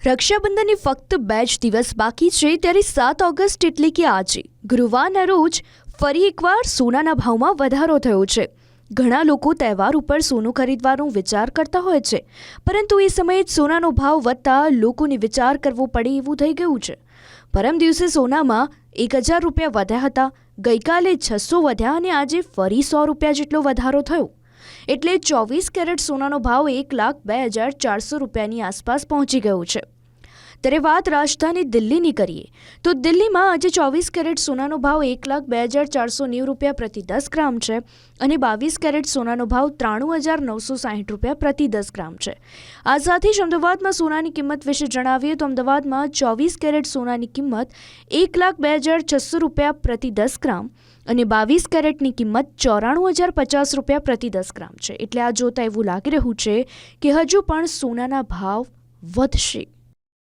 રક્ષાબંધનની ફક્ત 2 જ દિવસ બાકી છે ત્યારે 7 ઓગસ્ટ એટલે કે આજે ગુરુવારના રોજ ફરી એકવાર સોનાના ભાવમાં વધારો થયો છે। ઘણા લોકો તહેવાર ઉપર સોનું ખરીદવાનો વિચાર કરતા હોય છે, પરંતુ એ સમયે જ સોનાનો ભાવ વધતા લોકોને વિચાર કરવો પડે એવું થઈ ગયું છે। પરમ દિવસે સોનામાં 1000 રૂપિયા વધ્યા હતા, ગઈકાલે 600 વધ્યા અને આજે ફરી 100 રૂપિયા જેટલો વધારો થયો। એટલે 24 કેરેટ સોનાનો ભાવ 1,02,400 રૂપિયાની આસપાસ પહોંચી ગયો છે। ત્યારે વાત રાજધાની દિલ્હીની કરીએ તો દિલ્હીમાં આજે 24 કેરેટ સોનાનો ભાવ 1,02,490 રૂપિયા પ્રતિ 10 ગ્રામ છે અને 22 કેરેટ સોનાનો ભાવ 93,960 રૂપિયા પ્રતિ 10 ગ્રામ છે। આ સાથે જ અમદાવાદમાં સોનાની કિંમત વિશે જણાવીએ તો અમદાવાદમાં 24 કેરેટ સોનાની કિંમત 1,02,600 રૂપિયા પ્રતિ 10 ગ્રામ અને 22 કેરેટની કિંમત 94,050 રૂપિયા પ્રતિ 10 ગ્રામ છે। એટલે આ જોતા એવું લાગી રહ્યું છે કે હજુ પણ સોનાના ભાવ વધશે।